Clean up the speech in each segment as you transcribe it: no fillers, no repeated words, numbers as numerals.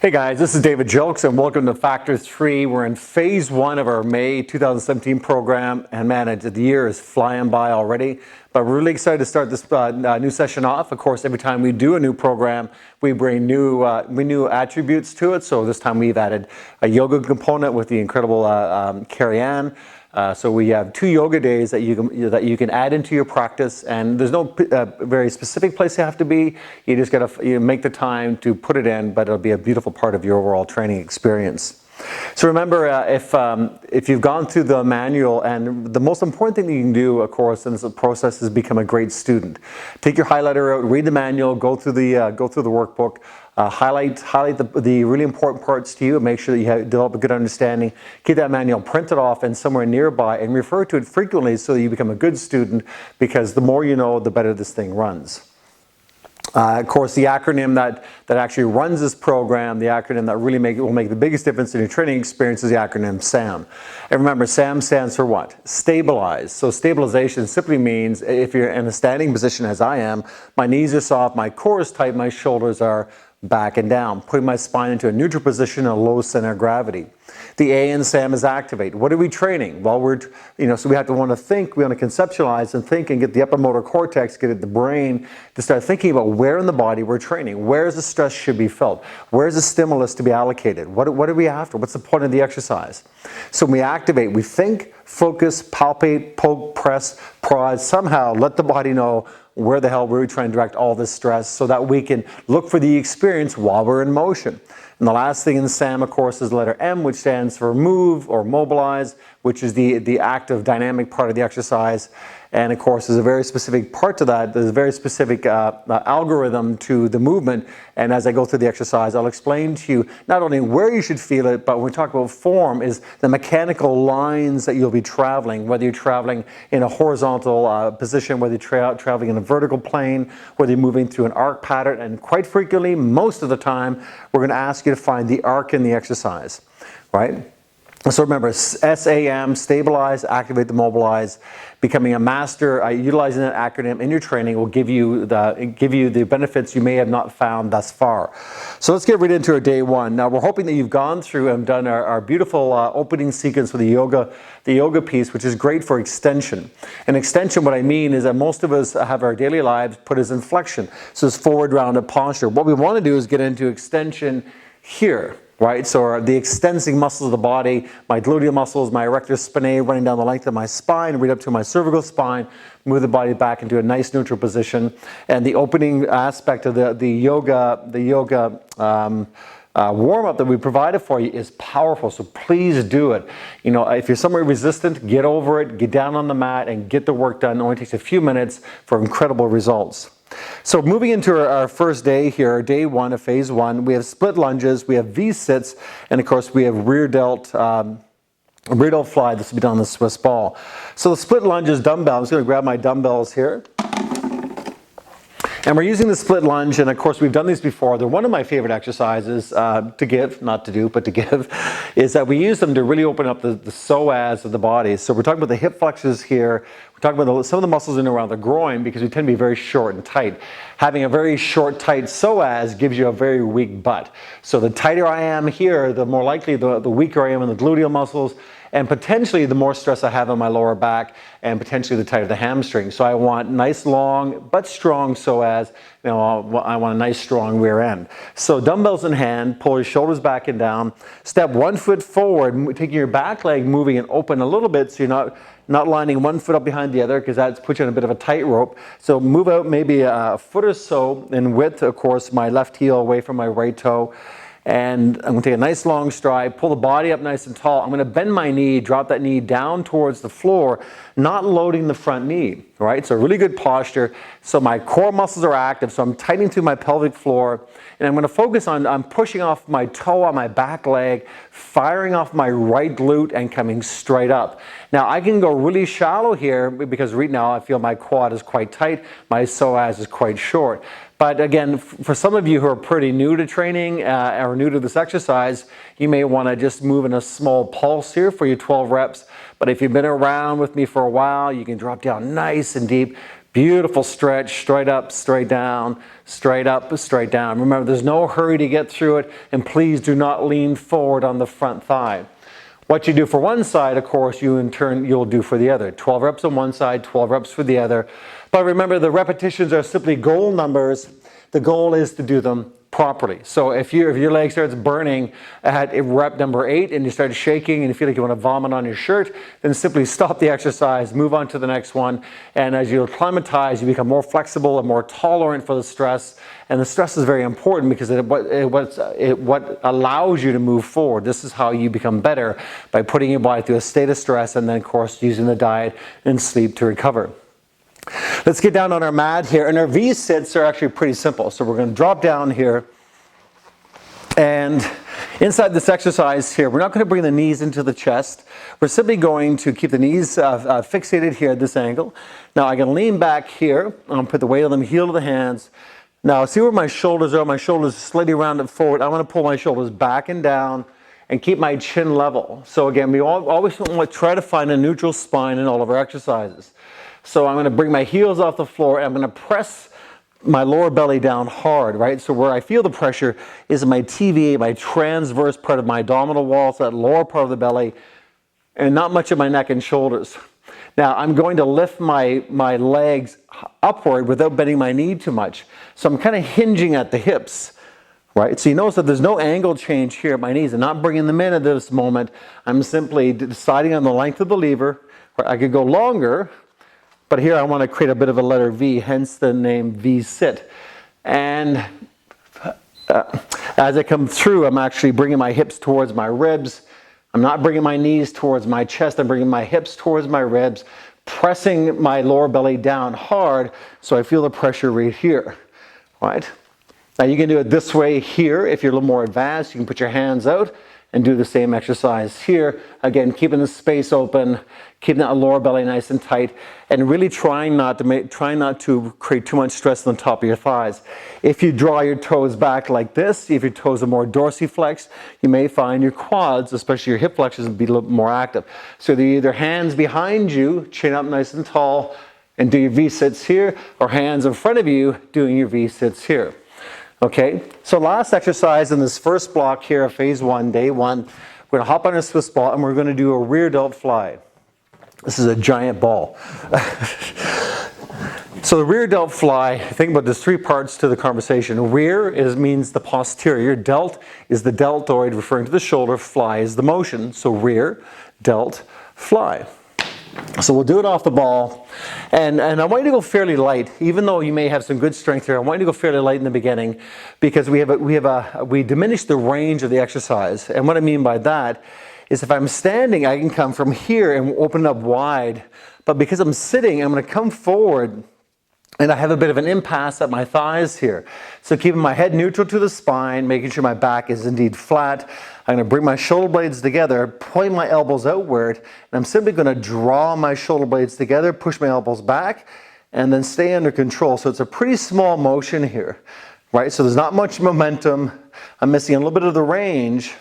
Hey guys, this is David Jolks and welcome to Factor 3. We're in phase 1 of our May 2017 program, and man, the year is flying by already. But we're really excited to start this new session off. Of course, every time we do a new program, we bring new attributes to it. So this time we've added a yoga component with the incredible Carrie Ann. So we have 2 yoga days that you can add into your practice, and there's no very specific place you have to be. You just got to make the time to put it in, but it'll be a beautiful part of your overall training experience. So remember, if you've gone through the manual, and the most important thing that you can do, of course, in this process is become a great student. Take your highlighter out, read the manual, go through the workbook. Highlight the really important parts to you, and make sure that you develop a good understanding. Keep that manual printed off and somewhere nearby, and refer to it frequently so that you become a good student, because the more you know, the better this thing runs. Of course, the acronym that actually runs this program, the acronym that really will make the biggest difference in your training experience, is the acronym SAM. And remember, SAM stands for what? Stabilize. So stabilization simply means if you're in a standing position as I am, my knees are soft, my core is tight, my shoulders are back and down, putting my spine into a neutral position, a low center of gravity. The A in SAM is activate. What are we training? Well, so we have to want to think, we want to conceptualize and think and get the upper motor cortex, get at the brain to start thinking about where in the body we're training. Where is the stress should be felt? Where is the stimulus to be allocated? What are we after? What's the point of the exercise? So when we activate, we think, focus, palpate, poke, press, prod, somehow let the body know where the hell we're trying to direct all this stress, so that we can look for the experience while we're in motion. And the last thing in SAM, of course, is the letter M, which stands for move or mobilize, which is the active, dynamic part of the exercise. And of course, there's a very specific part to that. There's a very specific algorithm to the movement. And as I go through the exercise, I'll explain to you not only where you should feel it, but when we talk about form, is the mechanical lines that you'll be traveling, whether you're traveling in a horizontal position, whether you're traveling in a vertical plane, whether you're moving through an arc pattern. And quite frequently, most of the time, we're going to ask you to find the arc in the exercise, right? So remember, SAM, stabilize, activate the mobilize. Becoming a master, utilizing that acronym in your training will give you the benefits you may have not found thus far. So let's get right into our day 1. Now we're hoping that you've gone through and done our beautiful opening sequence with the yoga piece, which is great for extension. And extension, what I mean is that most of us have our daily lives put as in flexion. So it's forward rounded posture. What we want to do is get into extension here. Right, so the extensing muscles of the body, my gluteal muscles, my erector spinae running down the length of my spine, right up to my cervical spine, move the body back into a nice neutral position. And the opening aspect of the yoga warm-up that we provided for you is powerful, so please do it. If you're somewhere resistant, get over it, get down on the mat, and get the work done. It only takes a few minutes for incredible results. So moving into our first day here, day 1 of phase 1, we have split lunges, we have V-sits, and of course we have rear delt fly. This will be done on the Swiss ball. So the split lunges dumbbell, I'm just going to grab my dumbbells here. And we're using the split lunge, and of course we've done these before. They're one of my favorite exercises to give, not to do, but to give, is that we use them to really open up the psoas of the body. So we're talking about the hip flexors here. We're talking about some of the muscles in and around the groin, because we tend to be very short and tight. Having a very short, tight psoas gives you a very weak butt. So the tighter I am here, the more likely the weaker I am in the gluteal muscles, and potentially the more stress I have on my lower back, and potentially the tighter the hamstring. So I want nice, long, but strong psoas. I want a nice, strong rear end. So dumbbells in hand, pull your shoulders back and down. Step 1 foot forward, taking your back leg, moving it open a little bit, so you're not lining one foot up behind the other, because that puts you on a bit of a tightrope. So move out maybe a foot or so in width, of course, my left heel away from my right toe. And I'm going to take a nice long stride, pull the body up nice and tall. I'm going to bend my knee, drop that knee down towards the floor, not loading the front knee, right? So really good posture. So my core muscles are active, so I'm tightening through my pelvic floor. And I'm going to focus on pushing off my toe on my back leg, firing off my right glute, and coming straight up. Now I can go really shallow here, because right now I feel my quad is quite tight, my psoas is quite short. But again, for some of you who are pretty new to training or new to this exercise, you may want to just move in a small pulse here for your 12 reps. But if you've been around with me for a while, you can drop down nice and deep. Beautiful stretch, straight up, straight down, straight up, straight down. Remember, there's no hurry to get through it, and please do not lean forward on the front thigh. What you do for one side, of course, you'll do for the other. 12 reps on one side, 12 reps for the other. But remember, the repetitions are simply goal numbers. The goal is to do them properly. So if your leg starts burning at rep number 8 and you start shaking and you feel like you want to vomit on your shirt, then simply stop the exercise, move on to the next one. And as you acclimatize, you become more flexible and more tolerant for the stress. And the stress is very important because what allows you to move forward. This is how you become better, by putting your body through a state of stress and then, of course, using the diet and sleep to recover. Let's get down on our mat here, and our V-sits are actually pretty simple. So we're going to drop down here, and inside this exercise here, we're not going to bring the knees into the chest. We're simply going to keep the knees fixated here at this angle. Now I can lean back here. I'm going to put the weight on the heel of the hands. Now see where my shoulders are. My shoulders are slightly rounded forward. I'm going to pull my shoulders back and down and keep my chin level. So again, we always want to try to find a neutral spine in all of our exercises. So I'm going to bring my heels off the floor, and I'm going to press my lower belly down hard, right? So where I feel the pressure is in my TVA, my transverse part of my abdominal wall, so that lower part of the belly, and not much of my neck and shoulders. Now I'm going to lift my legs upward without bending my knee too much. So I'm kind of hinging at the hips, right? So you notice that there's no angle change here at my knees. I'm not bringing them in at this moment. I'm simply deciding on the length of the lever. I could go longer, but here I want to create a bit of a letter V, hence the name V-sit. And as I come through, I'm actually bringing my hips towards my ribs. I'm not bringing my knees towards my chest. I'm bringing my hips towards my ribs, pressing my lower belly down hard so I feel the pressure right here, right? Now you can do it this way here. If you're a little more advanced, you can put your hands out and do the same exercise here. Again, keeping the space open, keeping that lower belly nice and tight, and really trying not to create too much stress on the top of your thighs. If you draw your toes back like this, if your toes are more dorsiflexed, you may find your quads, especially your hip flexors, will be a little more active. So they're either hands behind you, chin up nice and tall, and do your V-sits here, or hands in front of you doing your V-sits here. Okay, so last exercise in this first block here of phase 1, day 1, we're going to hop on a Swiss ball and we're going to do a rear delt fly. This is a giant ball. So the rear delt fly, think about there's 3 parts to the conversation. Rear means the posterior, delt is the deltoid referring to the shoulder, fly is the motion. So rear, delt, fly. So we'll do it off the ball, and I want you to go fairly light, even though you may have some good strength here. I want you to go fairly light in the beginning, because we diminish the range of the exercise. And what I mean by that is, if I'm standing, I can come from here and open up wide, but because I'm sitting, I'm going to come forward, and I have a bit of an impasse at my thighs here. So keeping my head neutral to the spine, making sure my back is indeed flat. I'm going to bring my shoulder blades together, point my elbows outward, and I'm simply going to draw my shoulder blades together, push my elbows back, and then stay under control. So it's a pretty small motion here, right? So there's not much momentum. I'm missing a little bit of the range,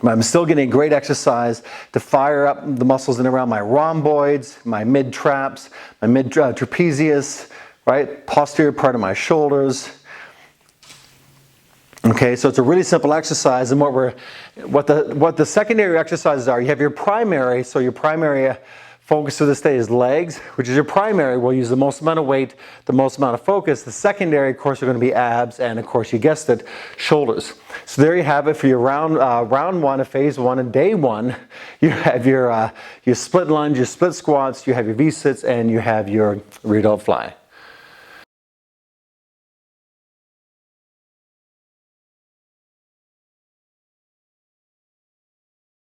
but I'm still getting great exercise to fire up the muscles in around my rhomboids, my mid-traps, my mid-trapezius, right? Posterior part of my shoulders. Okay, so it's a really simple exercise, and what the secondary exercises are, you have your primary, so your primary focus of this day is legs, which is your primary. We'll use the most amount of weight, the most amount of focus. The secondary, of course, are going to be abs, and of course, you guessed it, shoulders. So there you have it for your round 1 of phase 1 and day 1. You have your split lunge, your split squats, you have your V-sits, and you have your rear delt fly.